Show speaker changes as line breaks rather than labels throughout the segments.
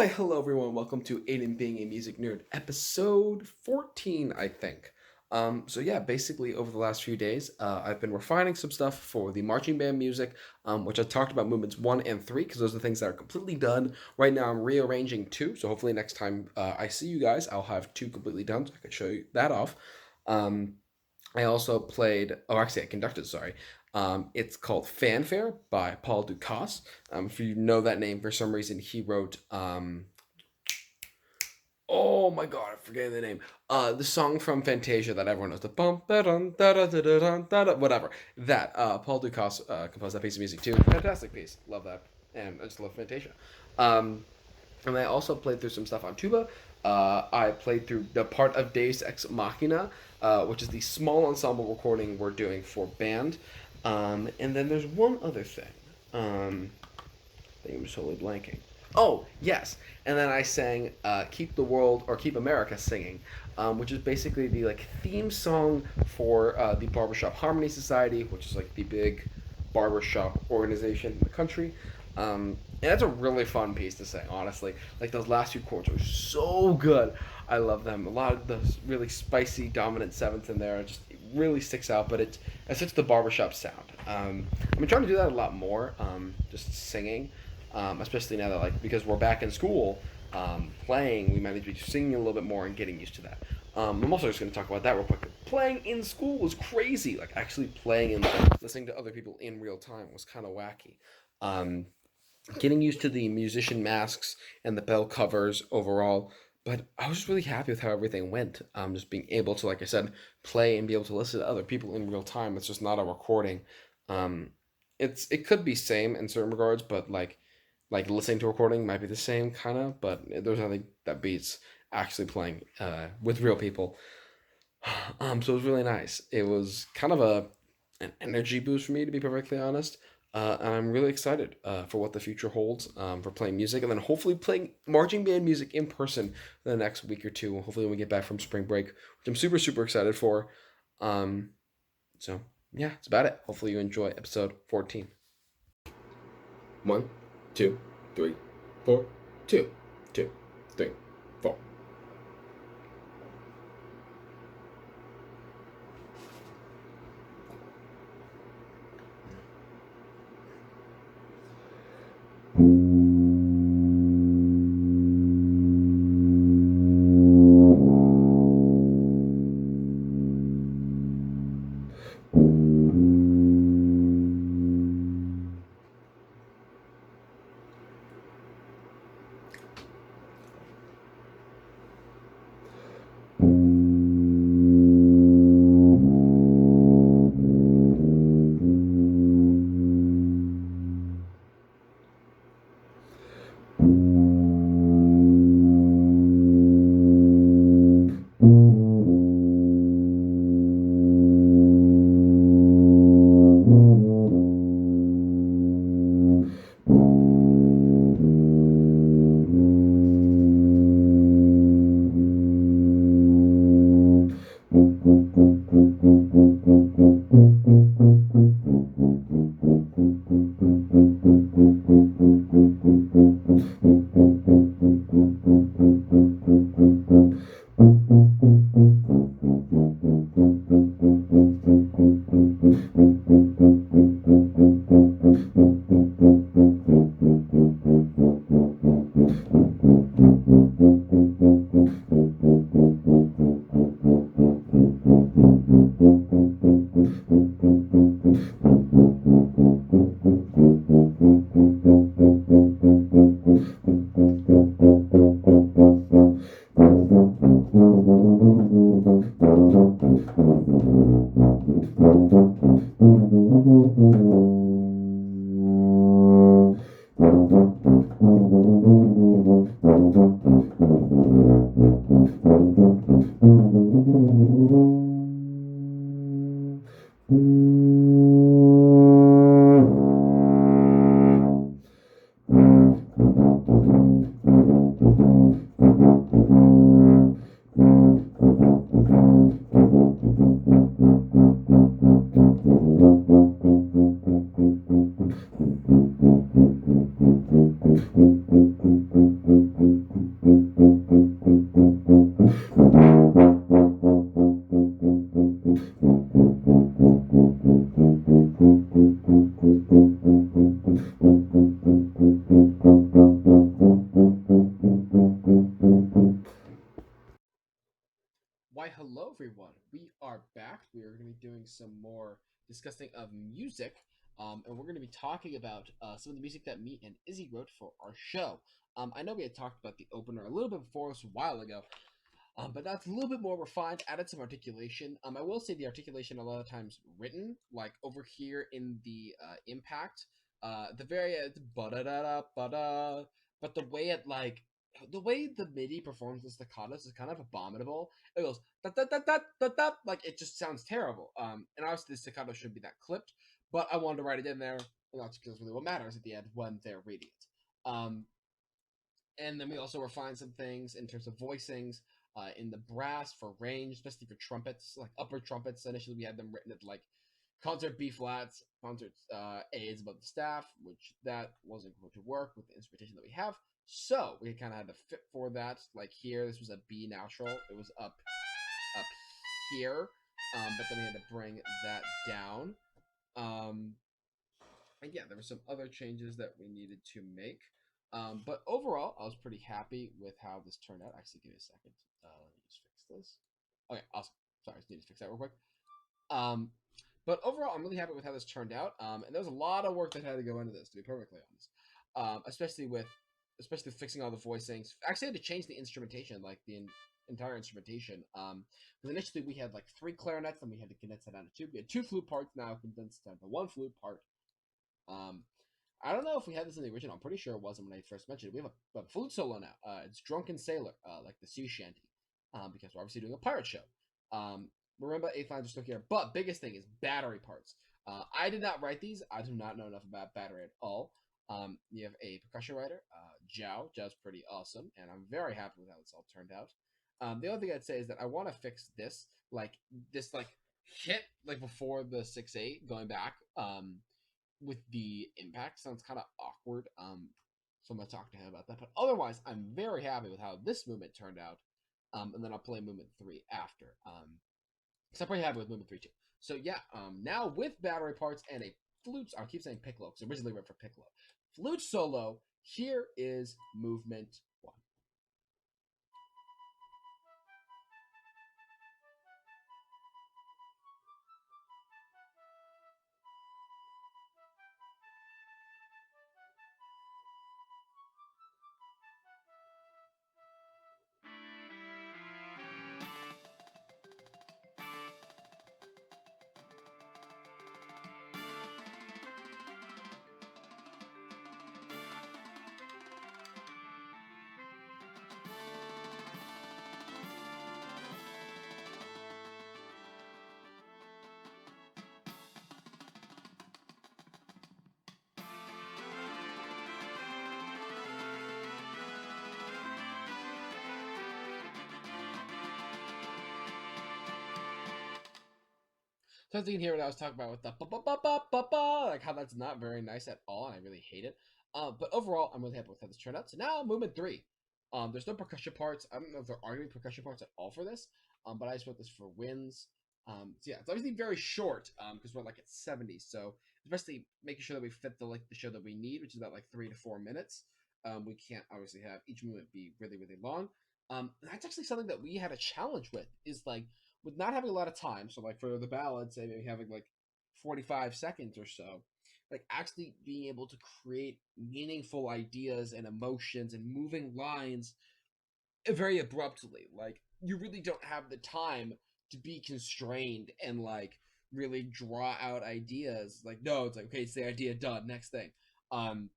Hi, hello everyone. Welcome to Aidan Being a Music Nerd, episode 14, I think. So yeah, basically over the last few days, I've been refining some stuff for the marching band music, which I talked about movements 1 and 3, because those are the things that are completely done. Right now I'm rearranging 2, so hopefully next time I see you guys, I'll have 2 completely done, so I can show you that off. Um, I also played, oh, actually, I conducted, sorry. It's called Fanfare by Paul Dukas. If you know that name, for some reason, he wrote, oh my god, I forget the name. The song from Fantasia that everyone knows, the bum ba dum da da da da da da da whatever. That Paul Dukas composed that piece of music too. Fantastic piece, love that, and I just love Fantasia. Um, and I also played through some stuff on tuba. I played through the part of Deus Ex Machina, which is the small ensemble recording we're doing for band. And then there's one other thing. I think I'm just totally blanking. Oh, yes. And then I sang Keep the World or Keep America Singing, which is basically the like theme song for the Barbershop Harmony Society, which is like the big barbershop organization in the country. And that's a really fun piece to sing, honestly. Like those last few chords are so good. I love them. A lot of those really spicy dominant sevenths in there just it really sticks out, but it's such the barbershop sound. I've been trying to do that a lot more, just singing, especially now that like because we're back in school playing, we might need to be singing a little bit more and getting used to that. I'm also just going to talk about that real quick. Playing in school was crazy. Like actually playing and listening to other people in real time was kind of wacky. Um, Getting used to the musician masks and the bell covers overall. But I was just really happy with how everything went. Just being able to, like I said, play and be able to listen to other people in real time. It's just not a recording. Um, it could be same in certain regards, but like listening to a recording might be the same kind of. But there's nothing that beats actually playing with real people. So it was really nice. It was kind of an energy boost for me, to be perfectly honest. And I'm really excited for what the future holds for playing music, and then hopefully playing marching band music in person in the next week or two. Hopefully, when we get back from spring break, which I'm super super excited for. Um, so yeah, that's about it. Hopefully, you enjoy episode 14. One, two, three, four, two, two, three, four. everyone. We are back. We are going to be doing some more discussing of music, and we're going to be talking about some of the music that me and Izzy wrote for our show. I know we had talked about the opener a little bit before us a while ago, but that's a little bit more refined, added some articulation. I will say the articulation a lot of times written, like over here in the impact, the very ba-da-da-da, but the way it like the way the MIDI performs the staccatos is kind of abominable. It goes da da da da da da, like it just sounds terrible. And obviously the staccato should be that clipped, but I wanted to write it in there, and that's because really what matters at the end when they're reading it. And then we also refined some things in terms of voicings in the brass for range, especially for trumpets, like upper trumpets. Initially, we had them written at like concert B flats, concert A's above the staff, which that wasn't going to work with the instrumentation that we have. So we kind of had to fit for that. Like here, this was a B natural. It was up here, but then we had to bring that down. And yeah, there were some other changes that we needed to make. But overall, I was pretty happy with how this turned out. Actually, give me a second. Let me just fix this. Okay, awesome. Sorry, I just need to fix that real quick. Um, but overall, I'm really happy with how this turned out. And there was a lot of work that had to go into this, to be perfectly honest. Especially fixing all the voicings. Actually, I had to change the instrumentation, like the entire instrumentation. Because initially we had like 3 clarinets, and we had to condense that down to 2. We had 2 flute parts, now condensed down to 1 flute part. I don't know if we had this in the original. I'm pretty sure it wasn't when I first mentioned it. We have a flute solo now. It's Drunken Sailor, like the sea shanty, because we're obviously doing a pirate show. Remember, 8 lines are still here. But biggest thing is battery parts. I did not write these. I do not know enough about battery at all. You have a percussion writer, Zhao. Zhao's pretty awesome, and I'm very happy with how this all turned out. The other thing I'd say is that I want to fix this hit like before the 6/8 going back. With the impact sounds kind of awkward. So I'm gonna talk to him about that. But otherwise, I'm very happy with how this movement turned out. And then I'll play movement 3 after. So I'm pretty happy with movement 3 too. So yeah, now with battery parts and a flute, I keep saying piccolo because originally wrote for piccolo. Flute solo. Here is movement 1. So as you can hear what I was talking about with the ba-ba-ba-ba-ba, like how that's not very nice at all, and I really hate it. But overall, I'm really happy with how this turned out. So now movement 3. There's no percussion parts. I don't know if there are going to be percussion parts at all for this. But I just wrote this for wins. So yeah, it's obviously very short because we're like at 70. So especially making sure that we fit the show that we need, which is about like 3 to 4 minutes. We can't obviously have each movement be really really long. That's actually something that we had a challenge with. Is like with not having a lot of time, so like for the ballad, say maybe having like 45 seconds or so, like actually being able to create meaningful ideas and emotions and moving lines very abruptly. Like you really don't have the time to be constrained and like really draw out ideas. Like no, it's like okay, it's the idea done, next thing. Um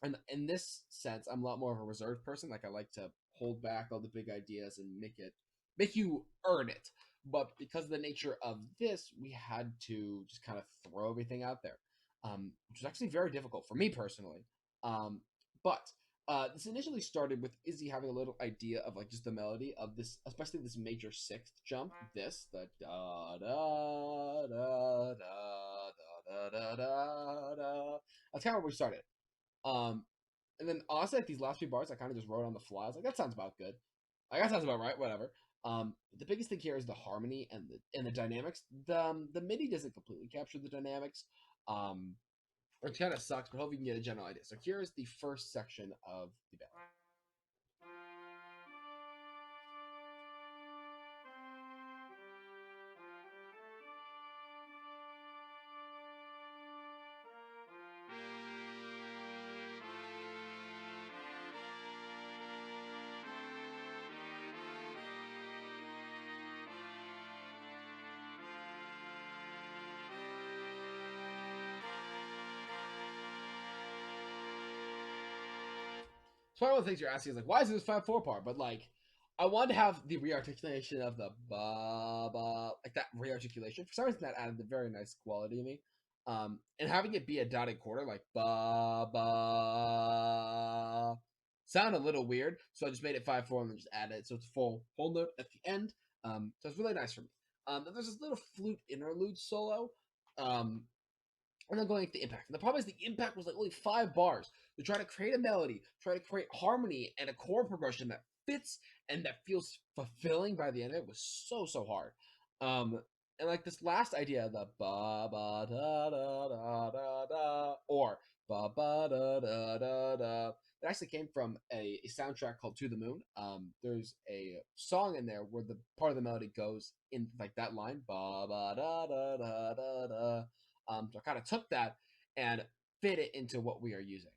and in this sense, I'm a lot more of a reserved person. Like I like to hold back all the big ideas and make you earn it. But because of the nature of this, we had to just kind of throw everything out there, which was actually very difficult for me personally. But this initially started with Izzy having a little idea of like just the melody of this, especially this major 6th jump. This the da da da da da da da da. That's kind of where we started. Um, and then honestly, like these last few bars, I kind of just wrote on the fly. I was like, that sounds about good. Like that sounds about right. Whatever. The biggest thing here is the harmony and the dynamics. The MIDI doesn't completely capture the dynamics. Which kind of sucks, but hopefully you can get a general idea. So here is the first section of the ballad. So one of the things you're asking is like, why is this 5/4 part? But like, I wanted to have the rearticulation of the ba ba, like that rearticulation. For some reason, that added a very nice quality to me. And having it be a dotted quarter, like ba ba, sound a little weird. So I just made it 5/4 and then just added it, so it's a full whole note at the end. So it's really nice for me. Then there's this little flute interlude solo. Um, and then going to the impact. And the problem is the impact was like only 5 bars. To try to create a melody, try to create harmony and a chord progression that fits and that feels fulfilling by the end of it was so hard. And like this last idea, the ba ba da da da da da or ba ba da da da da, it actually came from a soundtrack called To the Moon. There's a song in there where the part of the melody goes in like that line, ba ba da da da da da. So I kind of took that and fit it into what we are using.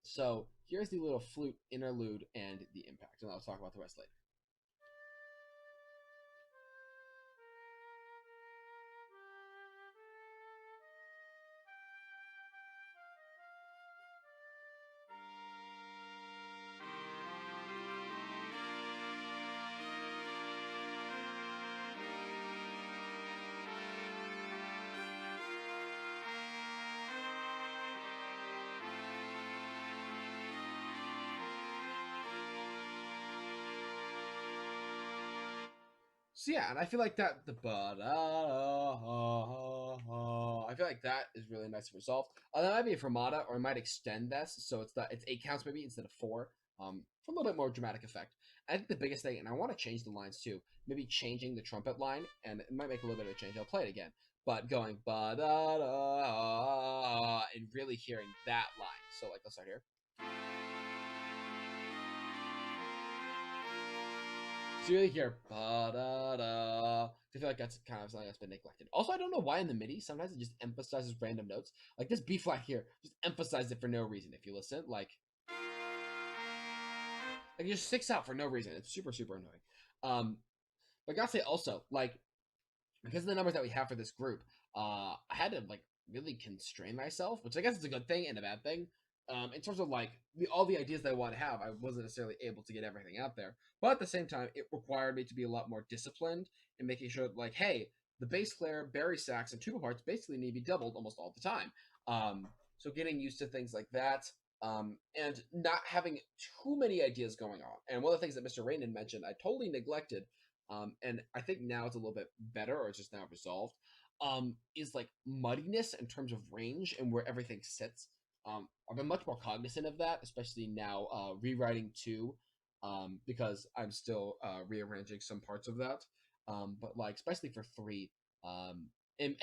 So here's the little flute interlude and the impact, and I'll talk about the rest later. So yeah, and I feel like that the ba da I feel like that is really nice to resolve. That might be a fermata, or I might extend this so it's 8 counts maybe instead of 4. For a little bit more dramatic effect. I think the biggest thing, and I want to change the lines too. Maybe changing the trumpet line, and it might make a little bit of a change. I'll play it again, but going ba da da and really hearing that line. So like, let's start here. So you really hear ba da da. I feel like that's kind of something that's been neglected. Also, I don't know why in the MIDI sometimes it just emphasizes random notes. Like this B flat here, just emphasize it for no reason. If you listen, like it just sticks out for no reason. It's super annoying. But I gotta say also, like because of the numbers that we have for this group, I had to like really constrain myself, which I guess is a good thing and a bad thing. In terms of like all the ideas that I want to have, I wasn't necessarily able to get everything out there. But at the same time, it required me to be a lot more disciplined in making sure, that, like, hey, the bass flare, bari sax, and tuba parts basically need to be doubled almost all the time. So getting used to things like that, and not having too many ideas going on. And one of the things that Mr. Rainen mentioned, I totally neglected, and I think now it's a little bit better, or it's just now resolved, is like muddiness in terms of range and where everything sits. I've been much more cognizant of that, especially now rewriting 2, because I'm still rearranging some parts of that. But like especially for 3, and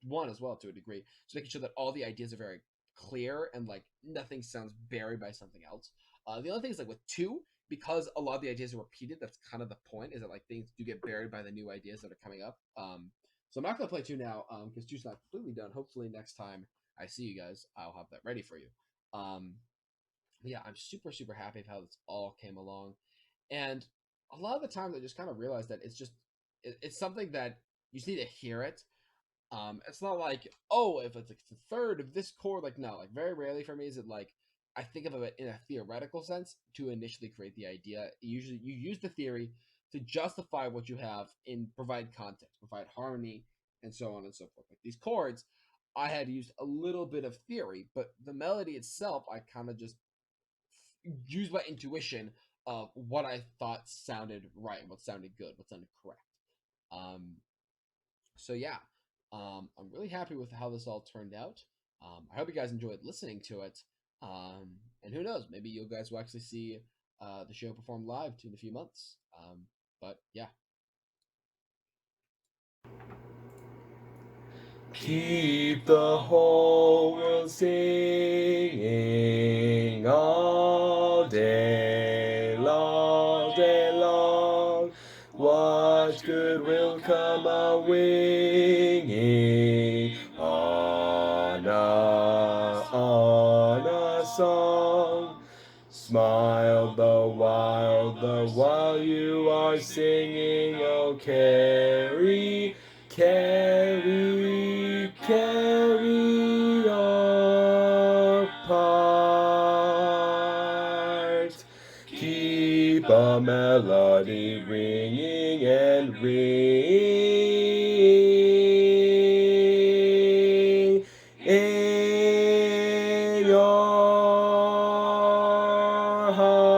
1 as well to a degree, so making sure that all the ideas are very clear and like nothing sounds buried by something else. The other thing is like with 2, because a lot of the ideas are repeated, that's kind of the point, is that like things do get buried by the new ideas that are coming up. So I'm not going to play 2 now because 2's not completely done. Hopefully next time I see you guys, I'll have that ready for you. Um, yeah, I'm super happy with how this all came along, and a lot of the times I just kind of realized that it's something that you just need to hear it. It's not like, oh, if it's like the third of this chord, like no, like very rarely for me is it like I think of it in a theoretical sense to initially create the idea. Usually, you use the theory to justify what you have and provide context, provide harmony, and so on and so forth. Like these chords, I had used a little bit of theory, but the melody itself, I kind of just used my intuition of what I thought sounded right, what sounded good, what sounded correct. Um, so yeah, I'm really happy with how this all turned out. I hope you guys enjoyed listening to it. And who knows, maybe you guys will actually see the show perform live in a few months. But yeah.
Keep the whole world singing all day long, day long. What good will come a winging on a song? Smile the while you are singing, oh carry, carry on. keep a melody ringing and ringing in your heart.